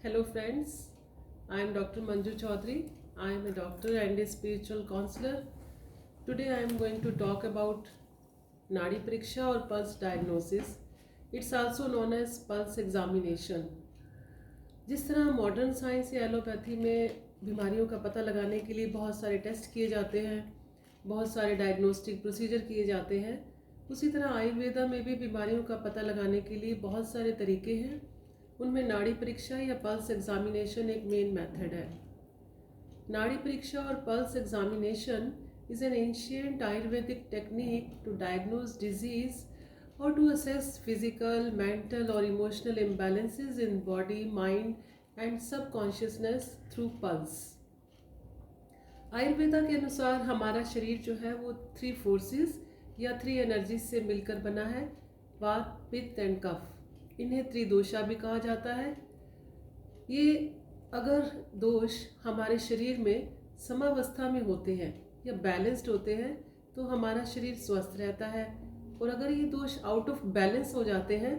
Hello friends, I am Dr. Manju Chaudhary. I am a doctor and a spiritual counselor. Today I am going to talk about Nadi Pariksha or pulse diagnosis. It's also known as pulse examination. जिस तरह modern science या allopathy में बीमारियों का पता लगाने के लिए बहुत सारे टेस्ट किए जाते हैं, बहुत सारे डायग्नोस्टिक प्रोसीजर किए जाते हैं, उसी तरह आयुर्वेदा में भी बीमारियों का पता लगाने के लिए बहुत सारे तरीके हैं। उनमें नाड़ी परीक्षा या पल्स एग्जामिनेशन एक मेन मेथड है। नाड़ी परीक्षा और pulse examination is an ancient Ayurvedic technique to diagnose disease or to assess physical, mental or emotional imbalances in body, mind and subconsciousness through pulse. Ayurveda के अनुसार हमारा शरीर जो है वो 3 फोर्सेस या 3 एनर्जीज से मिलकर बना है, वात, पित्त एंड कफ। इन्हें त्रिदोषा भी कहा जाता है। ये अगर दोष हमारे शरीर में समावस्था में होते हैं या बैलेंस्ड होते हैं तो हमारा शरीर स्वस्थ रहता है, और अगर ये दोष आउट ऑफ बैलेंस हो जाते हैं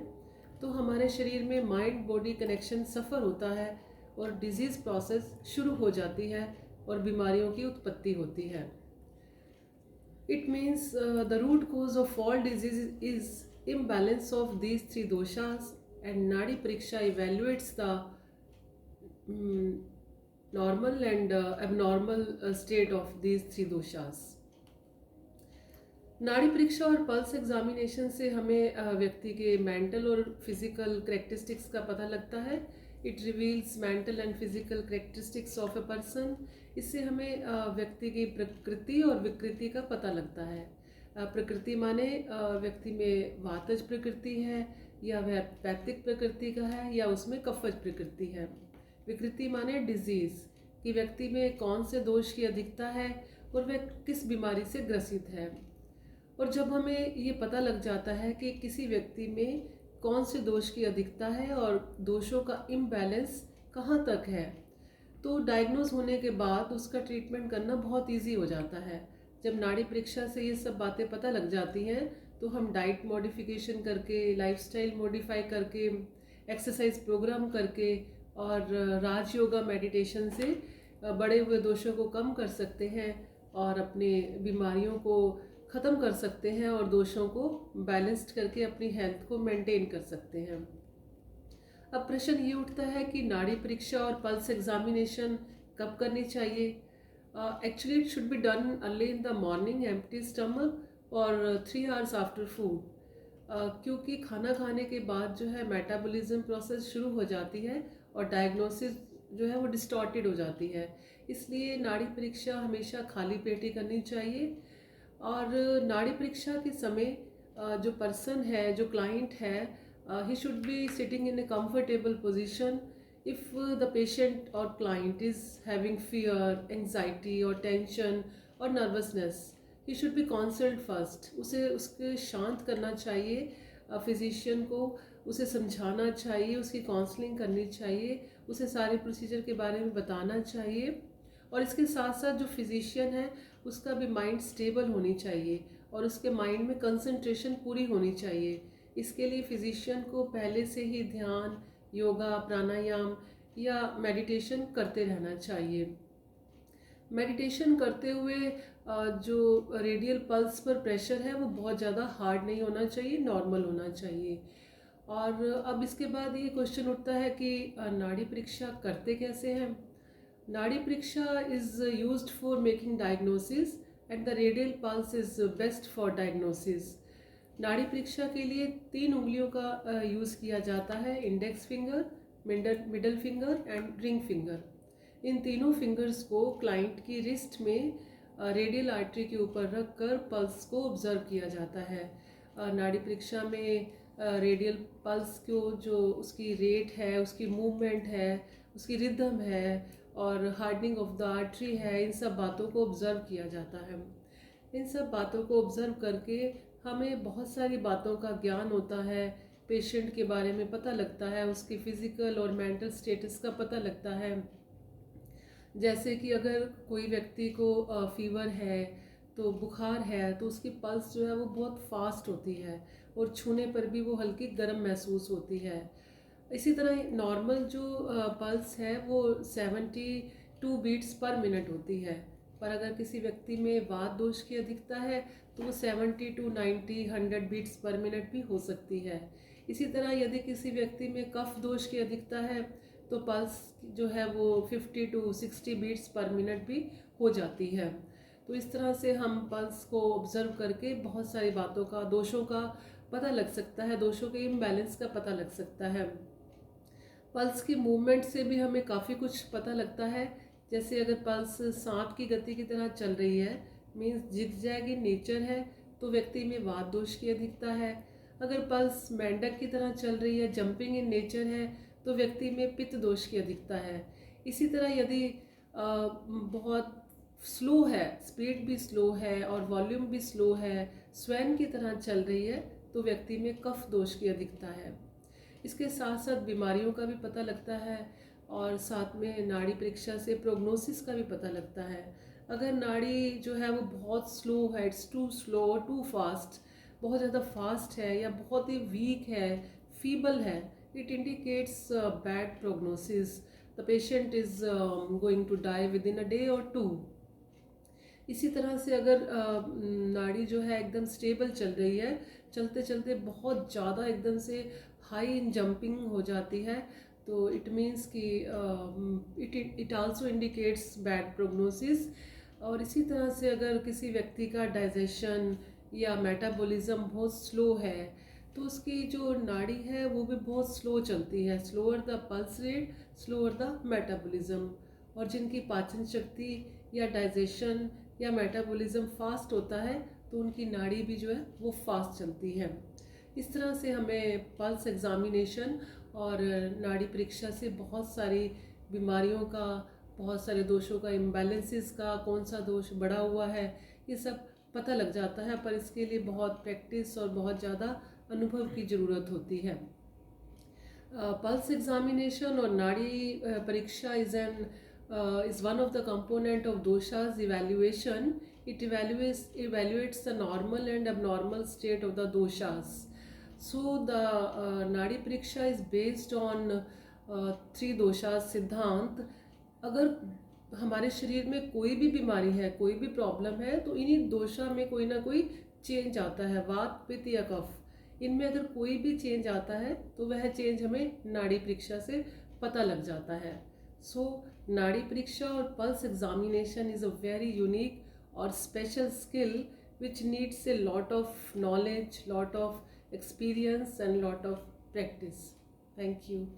तो हमारे शरीर में माइंड बॉडी कनेक्शन सफ़र होता है और डिजीज़ प्रोसेस शुरू हो जाती है और बीमारियों की उत्पत्ति होती है। It means the root cause of all disease is imbalance of these 3 doshas, and Nadi Pariksha evaluates the normal and abnormal state of these 3 doshas. नाड़ी परीक्षा और पल्स एग्जामिनेशन से हमें व्यक्ति के मेंटल और फिजिकल करेक्टरिस्टिक्स का पता लगता है। It reveals mental and physical characteristics of a person. इससे हमें व्यक्ति की प्रकृति और विकृति का पता लगता है। प्रकृति माने व्यक्ति में वातज प्रकृति है या वह पैत्तिक प्रकृति का है या उसमें कफज प्रकृति है। विकृति माने डिजीज़ कि व्यक्ति में कौन से दोष की अधिकता है और वह किस बीमारी से ग्रसित है। और जब हमें ये पता लग जाता है कि किसी व्यक्ति में कौन से दोष की अधिकता है और दोषों का इम्बैलेंस कहाँ तक है, तो डायग्नोज होने के बाद उसका ट्रीटमेंट करना बहुत इजी हो जाता है। जब नाड़ी परीक्षा से ये सब बातें पता लग जाती हैं तो हम डाइट मॉडिफिकेशन करके, लाइफस्टाइल मॉडिफाई करके, एक्सरसाइज प्रोग्राम करके और राज योगा मेडिटेशन से बड़े हुए दोषों को कम कर सकते हैं और अपने बीमारियों को ख़त्म कर सकते हैं और दोषों को बैलेंस्ड करके अपनी हेल्थ को मेंटेन कर सकते हैं। अब प्रश्न ये उठता है कि नाड़ी परीक्षा और पल्स एग्जामिनेशन कब करनी चाहिए। Actually it should be done early in the morning, empty stomach और 3 आवर्स आफ्टर फूड, क्योंकि खाना खाने के बाद जो है मेटाबॉलिज्म प्रोसेस शुरू हो जाती है और डायग्नोसिस जो है वो डिस्टॉर्टेड हो जाती है। इसलिए नाड़ी परीक्षा हमेशा खाली पेट ही करनी चाहिए। और नाड़ी परीक्षा के समय जो पर्सन है, जो क्लाइंट है, he should be sitting in a comfortable position. If the patient और client is having fear, anxiety और टेंशन और nervousness, he should be consult first. उसे उसके शांत करना चाहिए, फिजिशियन को उसे समझाना चाहिए, उसकी काउंसलिंग करनी चाहिए, उसे सारे प्रोसीजर के बारे में बताना चाहिए। और इसके साथ साथ जो फिजिशियन है उसका भी माइंड स्टेबल होनी चाहिए और उसके माइंड में कंसंट्रेशन पूरी होनी चाहिए। इसके लिए फिजिशियन को पहले से ही ध्यान, योगा, प्राणायाम या मेडिटेशन करते रहना चाहिए। मेडिटेशन करते हुए जो रेडियल पल्स पर प्रेशर है वो बहुत ज़्यादा हार्ड नहीं होना चाहिए, नॉर्मल होना चाहिए। और अब इसके बाद ये क्वेश्चन उठता है कि नाड़ी परीक्षा करते कैसे हैं। नाड़ी परीक्षा is used for making diagnosis and the radial pulse is best for diagnosis. नाड़ी परीक्षा के लिए 3 उंगलियों का यूज़ किया जाता है, index finger, middle finger and ring finger. इन तीनों फिंगर्स को क्लाइंट की रिस्ट में रेडियल आर्टरी के ऊपर रखकर पल्स को ऑब्जर्व किया जाता है। नाड़ी परीक्षा में रेडियल पल्स को जो उसकी रेट है, उसकी मूवमेंट है, उसकी रिदम है और हार्डनिंग ऑफ द आर्टरी है, इन सब बातों को ऑब्जर्व किया जाता है। इन सब बातों को ऑब्जर्व करके हमें बहुत सारी बातों का ज्ञान होता है, पेशेंट के बारे में पता लगता है, उसकी फिज़िकल और मेंटल स्टेटस का पता लगता है। जैसे कि अगर कोई व्यक्ति को फीवर है, तो बुखार है, तो उसकी पल्स जो है वो बहुत फास्ट होती है और छूने पर भी वो हल्की गर्म महसूस होती है। इसी तरह नॉर्मल जो पल्स है वो 72 बीट्स पर मिनट होती है, पर अगर किसी व्यक्ति में वात दोष की अधिकता है तो वो 70 टू 90 100 बीट्स पर मिनट भी हो सकती है। इसी तरह यदि किसी व्यक्ति में कफ दोष की अधिकता है तो पल्स जो है वो 50 टू 60 बीट्स पर मिनट भी हो जाती है। तो इस तरह से हम पल्स को ऑब्जर्व करके बहुत सारी बातों का, दोषों का पता लग सकता है, दोषों के इम्बैलेंस का पता लग सकता है। पल्स की मूवमेंट से भी हमें काफ़ी कुछ पता लगता है। जैसे अगर पल्स सांप की गति की तरह चल रही है, मीन्स जिगजैग इन नेचर है, तो व्यक्ति में वात दोष की अधिकता है। अगर पल्स मेंढक की तरह चल रही है, जंपिंग इन नेचर है, तो व्यक्ति में पित्त दोष की अधिकता है। इसी तरह यदि बहुत स्लो है, स्पीड भी स्लो है और वॉल्यूम भी स्लो है, स्वैन की तरह चल रही है, तो व्यक्ति में कफ दोष की अधिकता है। इसके साथ साथ बीमारियों का भी पता लगता है और साथ में नाड़ी परीक्षा से प्रोग्नोसिस का भी पता लगता है। अगर नाड़ी जो है वो बहुत स्लो है, इट्स टू स्लो और टू फास्ट, बहुत ज़्यादा फास्ट है या बहुत ही वीक है, फीबल है, it indicates bad prognosis, the patient is going to die within a day और टू। इसी तरह से अगर नाड़ी जो है एकदम स्टेबल चल रही है, चलते चलते बहुत ज़्यादा एकदम से हाई इन जंपिंग हो जाती है, तो इट मीन्स कि it also indicates bad prognosis. और इसी तरह से अगर किसी व्यक्ति का डाइजेशन या मेटाबॉलिज्म बहुत स्लो है तो उसकी जो नाड़ी है वो भी बहुत स्लो चलती है, slower the pulse rate, slower the metabolism. और जिनकी पाचन शक्ति या डाइजेशन या मेटाबॉलिज्म फास्ट होता है तो उनकी नाड़ी भी जो है वो फास्ट चलती है। इस तरह से हमें पल्स एग्जामिनेशन और नाड़ी परीक्षा से बहुत सारी बीमारियों का, बहुत सारे दोषों का, इम्बैलेंसेस का, कौन सा दोष बढ़ा हुआ है, ये सब पता लग जाता है। पर इसके लिए बहुत प्रैक्टिस और बहुत ज़्यादा अनुभव की ज़रूरत होती है। पल्स एग्जामिनेशन और नाड़ी परीक्षा is one of the component of dosha's evaluation. It evaluates the normal and abnormal state of the doshas. So the Nadi Pariksha is based on three doshas सिद्धांत। अगर हमारे शरीर में कोई भी बीमारी है, कोई भी प्रॉब्लम है, तो इन्हीं दोषा में कोई ना कोई चेंज आता है, वात, पित्त या कफ। इनमें अगर कोई भी चेंज आता है तो वह चेंज हमें नाड़ी परीक्षा से पता लग जाता है। सो नाड़ी परीक्षा और pulse examination is a very unique और special skill which needs a lot of knowledge, lot of experience and lot of practice. Thank you.